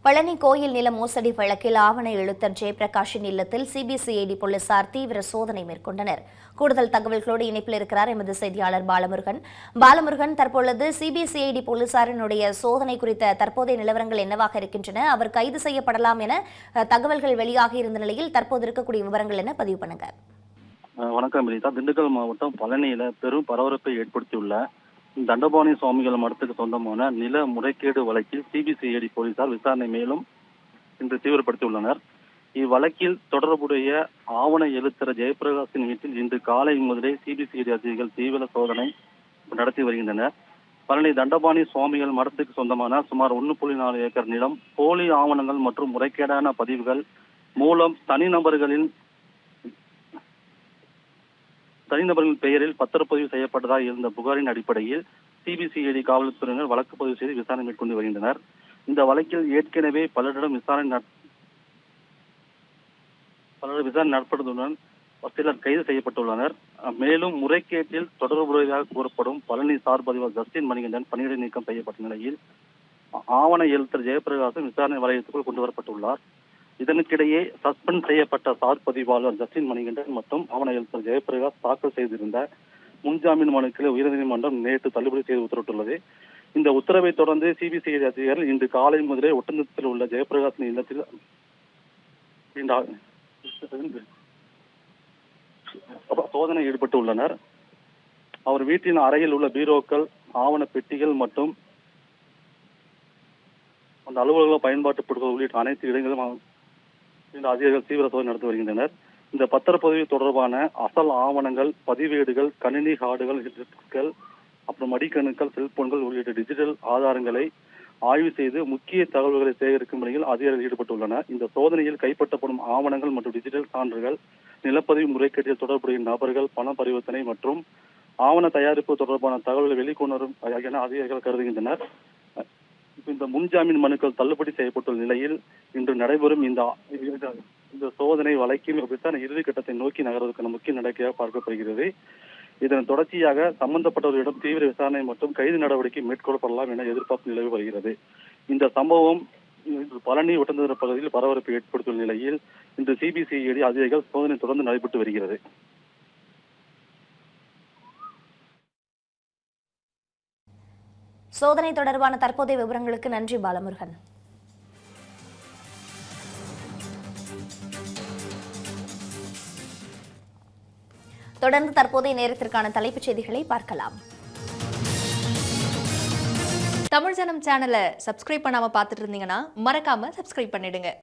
பழனி கோயில் நில மோசடி வழக்கில் ஆவண எழுத்தர் ஜெயபிரகாஷின் இல்லத்தில் சிபிசிஐடி போலீசார் தீவிர சோதனை மேற்கொண்டனர். கூடுதல் தகவல்களோடு இணைப்பில் இருக்கிறார் எமது செய்தியாளர் பாலமுருகன். தற்பொழுது சிபிசிஐடி போலீசாரினுடைய சோதனை குறித்த தற்போதைய நிலவரங்கள் என்னவாக இருக்கின்றன? அவர் கைது செய்யப்படலாம் என தகவல்கள் வெளியாகி இருந்த நிலையில் தற்போது இருக்கக்கூடிய விவரங்கள் என்ன? பதிவு பண்ணுங்க. வணக்கம் வினிதா. திண்டுக்கல் மாவட்டம் பழனியில பெரும் பரபரப்பை ஏற்படுத்தியுள்ள தண்டபாணி சுவாமிகள் மடத்துக்கு சொந்தமான நில முறைகேடு வழக்கில் சிபிசிஐடி போலீசார் விசாரணை மேலும் இன்று தீவிரப்படுத்தியுள்ளனர். இவ்வழக்கில் தொடர்புடைய ஆவண எழுத்தர் ஜெயபிரகாஷின் வீட்டில் இன்று காலை முதலே சிபிசிஐடி அதிகாரிகள் தீவிர சோதனை நடத்தி வருகின்றனர். பழனி தண்டபாணி சுவாமிகள் மடத்துக்கு சொந்தமான சுமார் 1.4 ஏக்கர் நிலம் போலி ஆவணங்கள் மற்றும் முறைகேடான பதிவுகள் மூலம் தனிநபர்களின் பெயரில் பத்திரப்பதிவு செய்யப்பட்டதாக இருந்த புகாரின் அடிப்படையில் சிபிசிஐடி காவல்துறையினர் வழக்கு பதிவு செய்து விசாரணை மேற்கொண்டு வருகின்றனர். இந்த வழக்கில் ஏற்கனவே பலரிடம் விசாரணை நடப்பதுடன் சிலர் கைது செய்யப்பட்டுள்ளனர். மேலும் முறைகேட்டில் தொடர்புடையதாக கூறப்படும் பழனி சார் பதிவாளர் ஜஸ்டின் மணிகண்டன் பணியிடை நீக்கம் செய்யப்பட்ட நிலையில் ஆவண எழுத்தர் ஜெயபிரகாசன் விசாரணை வளையத்துக்குள் கொண்டு வரப்பட்டுள்ளார். இதனுக்கிடையே சஸ்பெண்ட் செய்யப்பட்ட சார் பதிவாளர் ஜஸ்டின் மணிகண்டன் மற்றும் ஆவண எழுத்தர் ஜெயபிரகாஷ் தாக்கல் செய்திருந்த முன்ஜாமீன் மனுக்களை உயர்நீதிமன்றம் நேற்று தள்ளுபடி செய்து உத்தரவிட்டுள்ளது. இந்த உத்தரவை தொடர்ந்து சிபிசிஐடி அதிகாரிகள் இன்று காலை முதலே ஒட்டந்தத்தில் உள்ள ஜெயபிரகாஷின் இல்லத்தில் சோதனை ஈடுபட்டுள்ளனர். அவர் வீட்டின் அறையில் உள்ள பீரோக்கள், ஆவண பெட்டிகள் மற்றும் அந்த அலுவலக பயன்பாட்டு பொருட்கள் உள்ளிட்ட அனைத்து இடங்களும் அதிகாரிகள் தீவிர சோதனை நடத்தி வருகின்றனர். இந்த பத்திரப்பதிவு தொடர்பான அசல் ஆவணங்கள், பதிவேடுகள், கணினி கார்டுகள், அப்புறம் மடிக்கணுக்கள், செல்போன்கள் உள்ளிட்ட டிஜிட்டல் ஆதாரங்களை ஆய்வு செய்து முக்கிய தகவல்களை சேகரிக்கும் பணியில் அதிகாரிகள் ஈடுபட்டுள்ளனர். இந்த சோதனையில் கைப்பற்றப்படும் ஆவணங்கள் மற்றும் டிஜிட்டல் சான்றுகள் நிலப்பதிவு முறைகேட்டில் தொடர்புடைய நபர்கள், பண பரிவர்த்தனை மற்றும் ஆவண தயாரிப்பு தொடர்பான தகவல்களை வெளிக்கொணரும் என அதிகாரிகள் கருதுகின்றனர். இந்த முன்ஜாமீன் மனுக்கள் தள்ளுபடி செய்யப்பட்டுள்ள நிலையில் இன்று நடைபெறும் இந்த சோதனை வழக்கின் விசாரணை இறுதி கட்டத்தை நோக்கி நகர்வதற்கான முக்கிய நடவடிக்கையாக பார்க்கப்படுகிறது. இதன் தொடர்ச்சியாக சம்பந்தப்பட்டவர்களிடம் தீவிர விசாரணை மற்றும் கைது நடவடிக்கை மேற்கொள்ளப்படலாம் என எதிர்பார்ப்பு நிலவி வருகிறது. இந்த சம்பவம் பழனி ஒட்டந்தர பகுதியில் பரபரப்பை ஏற்படுத்தியுள்ள நிலையில் இன்று சிபிசிஐடி அதிகாரிகள் சோதனை தொடர்ந்து நடைபெற்று வருகிறது. சோதனை தொடர்பான தற்போதைய விவரங்களுக்கு நன்றி பாலமுருகன். தொடர்ந்து தற்போதைய நேரத்திற்கான தலைப்புச் செய்திகளை பார்க்கலாம். தமிழ் ஜனம் சேனலை சப்ஸ்கிரைப் பண்ணாம பார்த்துட்டு இருந்தீங்கன்னா மறக்காம சப்ஸ்கிரைப் பண்ணிடுங்க.